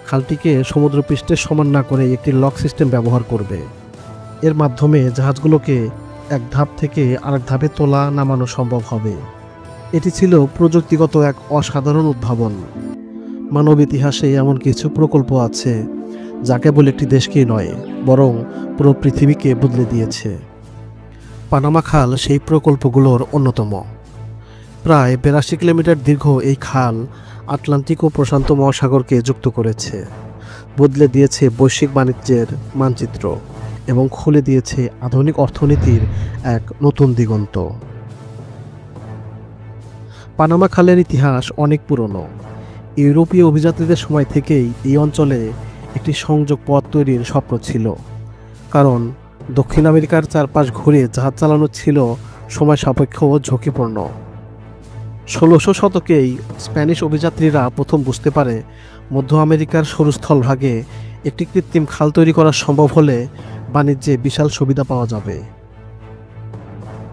খালটিকে সমুদ্রপৃষ্ঠের সমান না করে একটি লক সিস্টেম ব্যবহার করবে। এর মাধ্যমে জাহাজগুলোকে এক ধাপ থেকে আরেক ধাপে তোলা নামানো সম্ভব হবে। এটি ছিল প্রযুক্তিগত এক অসাধারণ উদ্ভাবন। মানব ইতিহাসে এমন কিছু প্রকল্প আছে যা কেবল একটি দেশকেই নয়, বরং পুরো পৃথিবীকে বদলে দিয়েছে। পানামা খাল সেই প্রকল্পগুলোর অন্যতম। প্রায় 82 কিলোমিটার দীর্ঘ এই খাল আটলান্টিক ও প্রশান্ত মহাসাগরকে যুক্ত করেছে, বদলে দিয়েছে বৈশ্বিক বাণিজ্যের মানচিত্র এবং খুলে দিয়েছে আধুনিক অর্থনীতির এক নতুন দিগন্ত। পানামা খালের ইতিহাস অনেক পুরনো। ইউরোপীয় অভিযাত্রীদের সময় থেকেই এই অঞ্চলে একটি সংযোগ পথ তৈরির স্বপ্ন ছিল, কারণ দক্ষিণ আমেরিকার চারপাশ ঘুরে জাহাজ চালানো ছিল সময় সাপেক্ষ ও ঝুঁকিপূর্ণ। 1600 শতকেই স্প্যানিশ অভিযাত্রীরা প্রথম বুঝতে পারে মধ্য আমেরিকার সরু স্থলভাগে একটি কৃত্রিম খাল তৈরি করা সম্ভব হলে বাণিজ্যে বিশাল সুবিধা পাওয়া যাবে।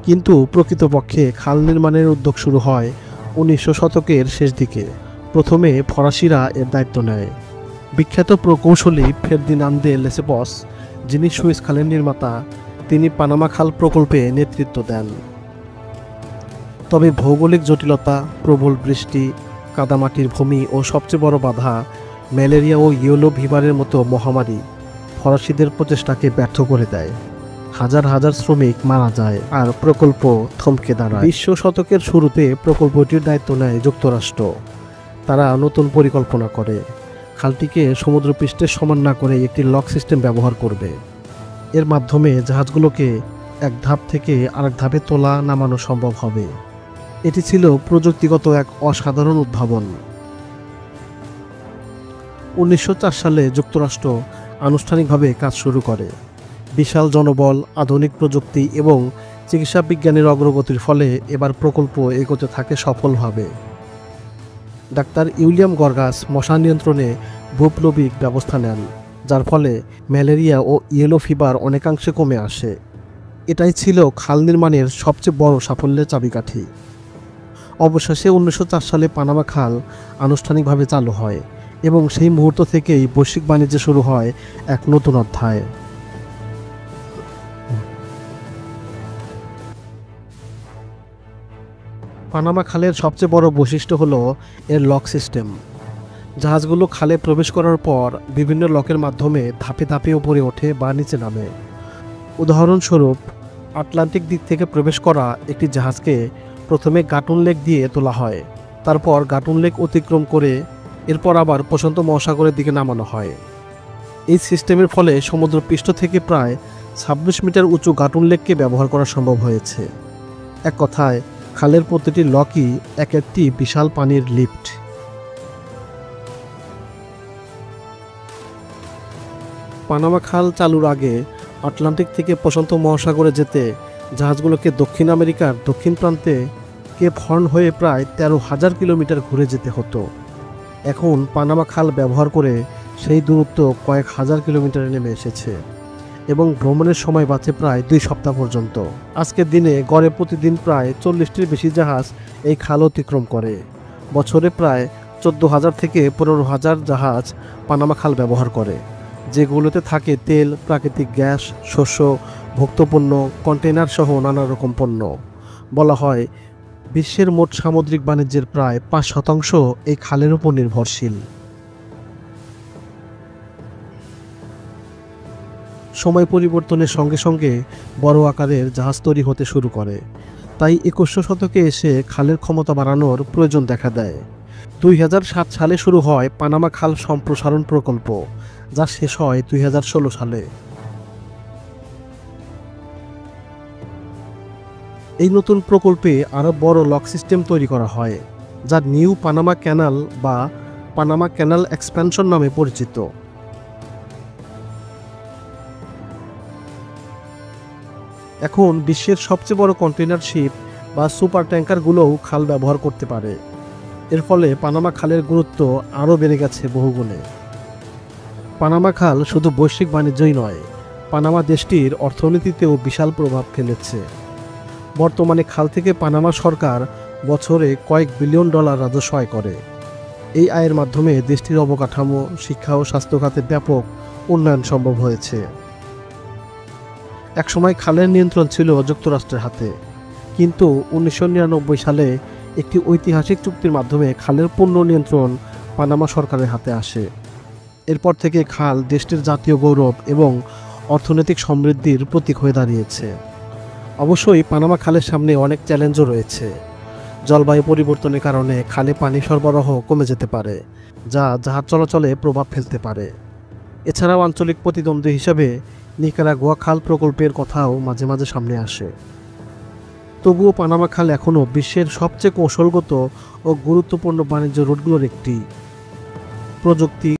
কিন্তু প্রকৃতপক্ষে খাল নির্মাণের উদ্যোগ শুরু হয় 1900 শতকের শেষ দিকে। প্রথমে ফরাসিরা এর দায়িত্ব নেয়। বিখ্যাত প্রকৌশলী ফের্দিনান্দে লেসেপস, যিনি সুয়েজ খালের নির্মাতা, তিনি পানামা খাল প্রকল্পে নেতৃত্ব দেন। তবে ভৌগোলিক জটিলতা, প্রবল বৃষ্টি, কাদামাটির ভূমি ও সবচেয়ে বড় বাধা ম্যালেরিয়া ও ইয়েলো ফিভারের মতো মহামারী ফরাসিদের প্রচেষ্টাকে ব্যর্থ করে দেয়। হাজার হাজার শ্রমিক মারা যায় আর প্রকল্প থমকে দাঁড়ায়। 20 শতকের শুরুতে প্রকল্পটির দায়িত্ব নেয় যুক্তরাষ্ট্র। তারা নতুন পরিকল্পনা করে খালটিকে সমুদ্রপৃষ্ঠের সমান না করে একটি লক সিস্টেম ব্যবহার করবে। এর মাধ্যমে জাহাজগুলোকে এক ধাপ থেকে আরেক ধাপে তোলা নামানো সম্ভব হবে। এটি ছিল প্রযুক্তিগত এক অসাধারণ উদ্ভাবন। 1904 সালে যুক্তরাষ্ট্র আনুষ্ঠানিকভাবে কাজ শুরু করে। বিশাল জনবল, আধুনিক প্রযুক্তি এবং চিকিৎসা বিজ্ঞানের অগ্রগতির ফলে এবার প্রকল্প এগোতে থাকে সফলভাবে। ডাক্তার উইলিয়াম গর্গাস মশা নিয়ন্ত্রণে বৈপ্লবিক ব্যবস্থা নেন, যার ফলে ম্যালেরিয়া ও ইয়েলো ফিভার অনেকাংশে কমে আসে। এটাই ছিল খাল নির্মাণের সবচেয়ে বড় সাফল্যের চাবিকাঠি। অবশেষে 1904 সালে পানামা খাল আনুষ্ঠানিকভাবে চালু হয় এবং সেই মুহূর্ত থেকেই বৈশ্বিক বাণিজ্যে শুরু হয় এক নতুন অধ্যায়। পানামা খালের সবচেয়ে বড় বৈশিষ্ট্য হলো এর লক সিস্টেম। জাহাজগুলো খালে প্রবেশ করার পর বিভিন্ন লকের মাধ্যমে ধাপে ধাপে উপরে ওঠে বা নিচে নামে। উদাহরণস্বরূপ, আটলান্টিক দিক থেকে প্রবেশ করা একটি জাহাজকে প্রথমে গাটুন লেক দিয়ে তোলা হয়, তারপর গাটুন লেক অতিক্রম করে এরপর আবার প্রশান্ত মহাসাগরের দিকে নামানো হয়। এই সিস্টেমের ফলে সমুদ্রপৃষ্ঠ থেকে প্রায় 26 মিটার উঁচু গাটুন লেককে ব্যবহার করা সম্ভব হয়েছে। এক কথায়, খালের প্রতিটি লকই এক একটি বিশাল পানির লিফট। পানামা খাল চালুর আগে আটলান্টিক থেকে প্রশান্ত মহাসাগরে যেতে জাহাজগুলোকে দক্ষিণ আমেরিকার দক্ষিণ প্রান্তে কেপ হর্ন হয়ে প্রায় 13,000 কিলোমিটার ঘুরে যেতে হতো। এখন পানামা খাল ব্যবহার করে সেই দূরত্ব কয়েক হাজার কিলোমিটারে নেমে এসেছে এবং ভ্রমণের সময় বাঁচে প্রায় 2 সপ্তাহ পর্যন্ত। আজকের দিনে গড়ে প্রতিদিন প্রায় 40টির বেশি জাহাজ এই খাল অতিক্রম করে। বছরে প্রায় 14,000 থেকে 15,000 জাহাজ পানামা খাল ব্যবহার করে, যেগুলোতে থাকে তেল, প্রাকৃতিক গ্যাস, শস্য, ভোক্তপণ্য, কন্টেইনার সহ নানা রকম পণ্য। বলা হয় বিশ্বের মোট সামুদ্রিক বাণিজ্যের প্রায় 5% এই খালের উপর নির্ভরশীল। সময় পরিবর্তনের সঙ্গে সঙ্গে বড় আকারের জাহাজ তৈরি হতে শুরু করে, তাই 21 শতকে এসে খালের ক্ষমতা বাড়ানোর প্রয়োজন দেখা দেয়। 2007 সালে শুরু হয় পানামা খাল সম্প্রসারণ প্রকল্প, যা শেষ হয় 2016 সালে। এই নতুন প্রকল্পে আরও বড় লক সিস্টেম তৈরি করা হয়, যা নিউ পানামা ক্যানাল বা পানামা ক্যানাল এক্সপ্যানশন নামে পরিচিত। এখন বিশ্বের সবচেয়ে বড় কন্টেইনার শিপ বা সুপার ট্যাঙ্কারগুলোও খাল ব্যবহার করতে পারে। এর ফলে পানামা খালের গুরুত্ব আরও বেড়ে গেছে বহুগুণে। পানামা খাল শুধু বৈশ্বিক বাণিজ্যই নয়, পানামা দেশটির অর্থনীতিতেও বিশাল প্রভাব ফেলেছে। বর্তমানে খাল থেকে পানামা সরকার বছরে কয়েক বিলিয়ন ডলার রাজস্ব আয় করে। এই আয়ের মাধ্যমে দেশটির অবকাঠামো, শিক্ষা ও স্বাস্থ্য খাতে ব্যাপক উন্নয়ন সম্ভব হয়েছে। একসময় খালের নিয়ন্ত্রণ ছিল যুক্তরাষ্ট্রের হাতে, কিন্তু 1999 সালে একটি ঐতিহাসিক চুক্তির মাধ্যমে খালের পূর্ণ নিয়ন্ত্রণ পানামা সরকারের হাতে আসে। এরপর থেকে খাল দেশটির জাতীয় গৌরব এবং অর্থনৈতিক সমৃদ্ধির প্রতীক হয়ে দাঁড়িয়েছে। অবশ্যই পানামা খালের সামনে অনেক চ্যালেঞ্জও রয়েছে। জলবায়ু পরিবর্তনের কারণে খালে পানি সরবরাহ কমে যেতে পারে, যা জাহাজ চলাচলে প্রভাব ফেলতে পারে। এছাড়াও আঞ্চলিক প্রতিদ্বন্দ্বী হিসেবে নিকারাগুয়া খাল প্রকল্পের কথাও মাঝে মাঝে সামনে আসে। তবুও পানামা খাল এখনও বিশ্বের সবচেয়ে কৌশলগত ও গুরুত্বপূর্ণ বাণিজ্য রুটগুলোর একটি। প্রযুক্তি